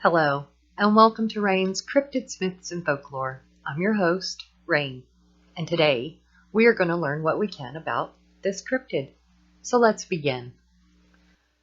Hello, and welcome to Rain's Cryptids, Myths, and Folklore. I'm your host, Rain, and today we are going to learn what we can about this cryptid. So let's begin.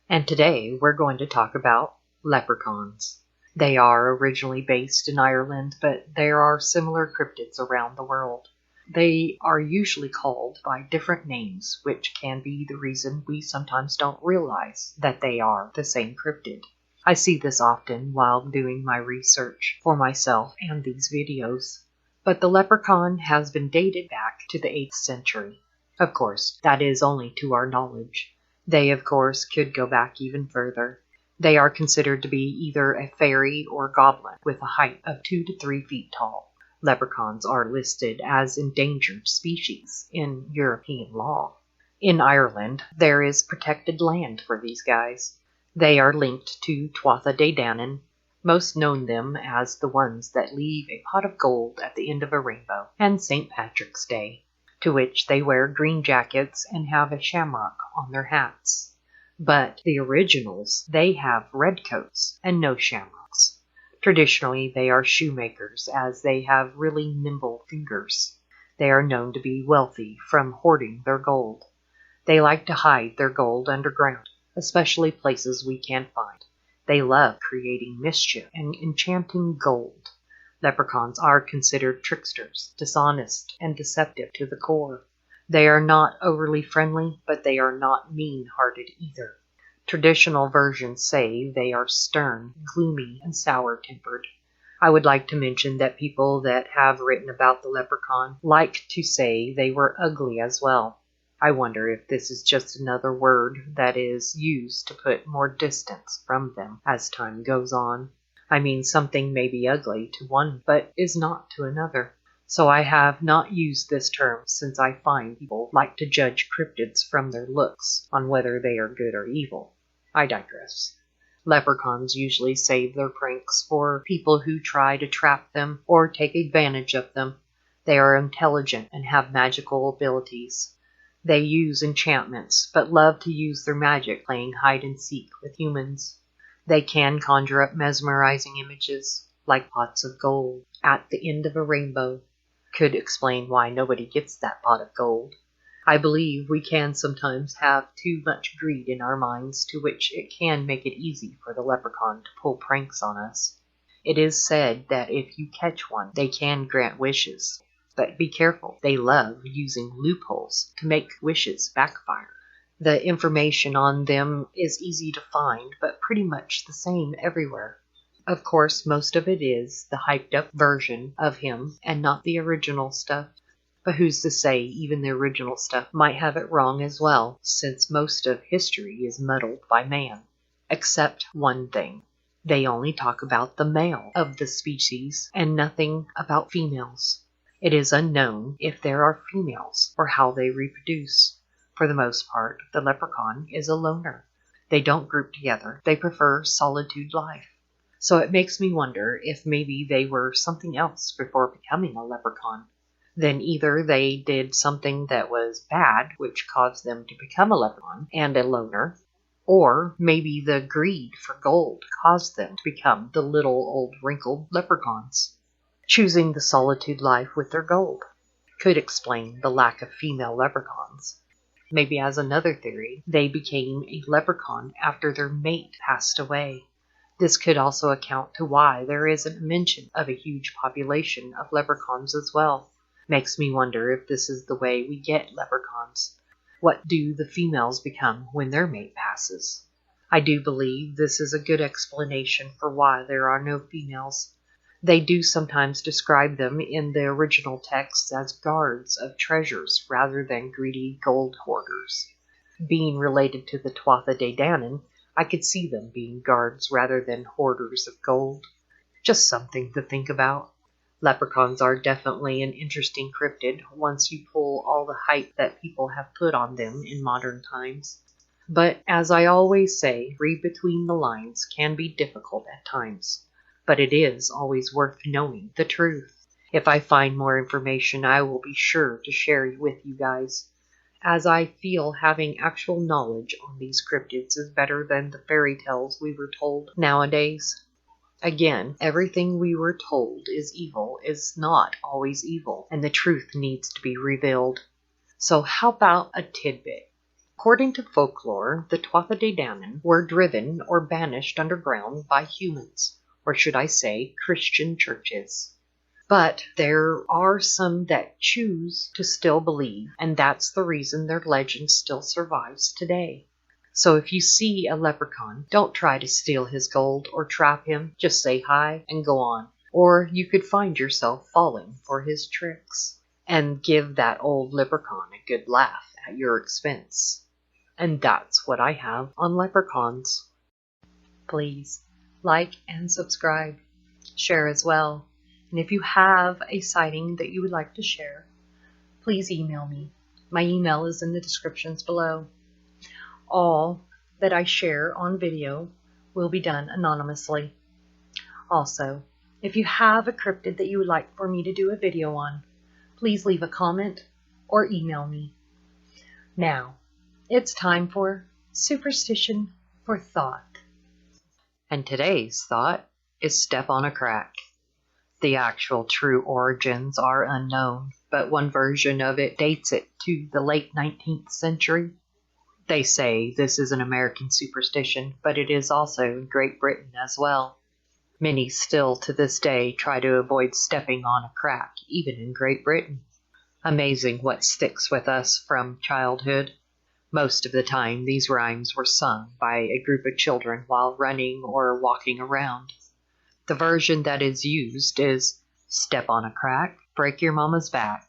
And today we're going to talk about leprechauns. They are originally based in Ireland, but there are similar cryptids around the world. They are usually called by different names, which can be the reason we sometimes don't realize that they are the same cryptid. I see this often while doing my research for myself and these videos. But the leprechaun has been dated back to the 8th century. Of course, that is only to our knowledge. They, of course, could go back even further. They are considered to be either a fairy or goblin with a height of 2 to 3 feet tall. Leprechauns are listed as endangered species in European law. In Ireland, there is protected land for these guys. They are linked to Tuatha De Danann, most known them as the ones that leave a pot of gold at the end of a rainbow, and St. Patrick's Day, to which they wear green jackets and have a shamrock on their hats. But the originals, they have red coats and no shamrocks. Traditionally, they are shoemakers, as they have really nimble fingers. They are known to be wealthy from hoarding their gold. They like to hide their gold underground, especially places we can't find. They love creating mischief and enchanting gold. Leprechauns are considered tricksters, dishonest, and deceptive to the core. They are not overly friendly, but they are not mean-hearted either. Traditional versions say they are stern, gloomy, and sour-tempered. I would like to mention that people that have written about the leprechaun like to say they were ugly as well. I wonder if this is just another word that is used to put more distance from them as time goes on. I mean, something may be ugly to one, but is not to another. So I have not used this term since I find people like to judge cryptids from their looks on whether they are good or evil. I digress. Leprechauns usually save their pranks for people who try to trap them or take advantage of them. They are intelligent and have magical abilities. They use enchantments, but love to use their magic playing hide-and-seek with humans. They can conjure up mesmerizing images, like pots of gold, at the end of a rainbow. Could explain why nobody gets that pot of gold. I believe we can sometimes have too much greed in our minds, to which it can make it easy for the leprechaun to pull pranks on us. It is said that if you catch one, they can grant wishes. But be careful, they love using loopholes to make wishes backfire. The information on them is easy to find, but pretty much the same everywhere. Of course, most of it is the hyped up version of him and not the original stuff. But who's to say even the original stuff might have it wrong as well, since most of history is muddled by man. Except one thing. They only talk about the male of the species and nothing about females. It is unknown if there are females or how they reproduce. For the most part, the leprechaun is a loner. They don't group together. They prefer solitude life. So it makes me wonder if maybe they were something else before becoming a leprechaun. Then either they did something that was bad, which caused them to become a leprechaun and a loner, or maybe the greed for gold caused them to become the little old wrinkled leprechauns, choosing the solitude life with their gold. Could explain the lack of female leprechauns. Maybe as another theory, they became a leprechaun after their mate passed away. This could also account to why there isn't a mention of a huge population of leprechauns as well. Makes me wonder if this is the way we get leprechauns. What do the females become when their mate passes? I do believe this is a good explanation for why there are no females. They do sometimes describe them in the original texts as guards of treasures rather than greedy gold hoarders. Being related to the Tuatha De Danann, I could see them being guards rather than hoarders of gold. Just something to think about. Leprechauns are definitely an interesting cryptid once you pull all the hype that people have put on them in modern times. But as I always say, read between the lines can be difficult at times. But it is always worth knowing the truth. If I find more information, I will be sure to share it with you guys, as I feel having actual knowledge on these cryptids is better than the fairy tales we were told nowadays. Again, everything we were told is evil is not always evil, and the truth needs to be revealed. So how about a tidbit? According to folklore, the Tuatha De Danann were driven or banished underground by humans, or should I say, Christian churches. But there are some that choose to still believe, and that's the reason their legend still survives today. So if you see a leprechaun, don't try to steal his gold or trap him, just say hi and go on. Or you could find yourself falling for his tricks and give that old leprechaun a good laugh at your expense. And that's what I have on leprechauns. Please like and subscribe, share as well. And if you have a sighting that you would like to share, please email me. My email is in the descriptions below. All that I share on video will be done anonymously. Also, if you have a cryptid that you would like for me to do a video on, please leave a comment or email me. Now, it's time for Superstition for Thought. And today's thought is step on a crack. The actual true origins are unknown, but one version of it dates it to the late 19th century. They say this is an American superstition, but it is also in Great Britain as well. Many still to this day try to avoid stepping on a crack, even in Great Britain. Amazing what sticks with us from childhood. Most of the time, these rhymes were sung by a group of children while running or walking around. The version that is used is step on a crack, break your mama's back.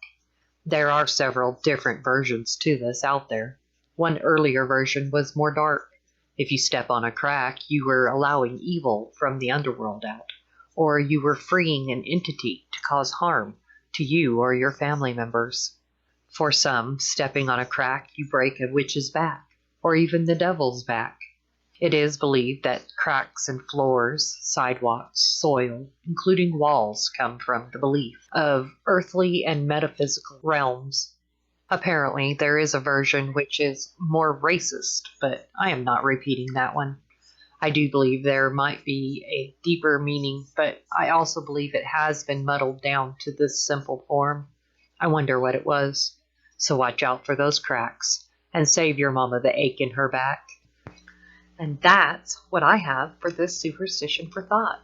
There are several different versions to this out there. One earlier version was more dark. If you step on a crack, you were allowing evil from the underworld out, or you were freeing an entity to cause harm to you or your family members. For some, stepping on a crack, you break a witch's back, or even the devil's back. It is believed that cracks in floors, sidewalks, soil, including walls, come from the belief of earthly and metaphysical realms. Apparently, there is a version which is more racist, but I am not repeating that one. I do believe there might be a deeper meaning, but I also believe it has been muddled down to this simple form. I wonder what it was. So watch out for those cracks, and save your mama the ache in her back. And that's what I have for this Superstition for Thought.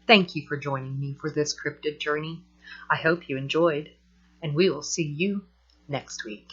Thank you for joining me for this cryptid journey. I hope you enjoyed, and we will see you next week.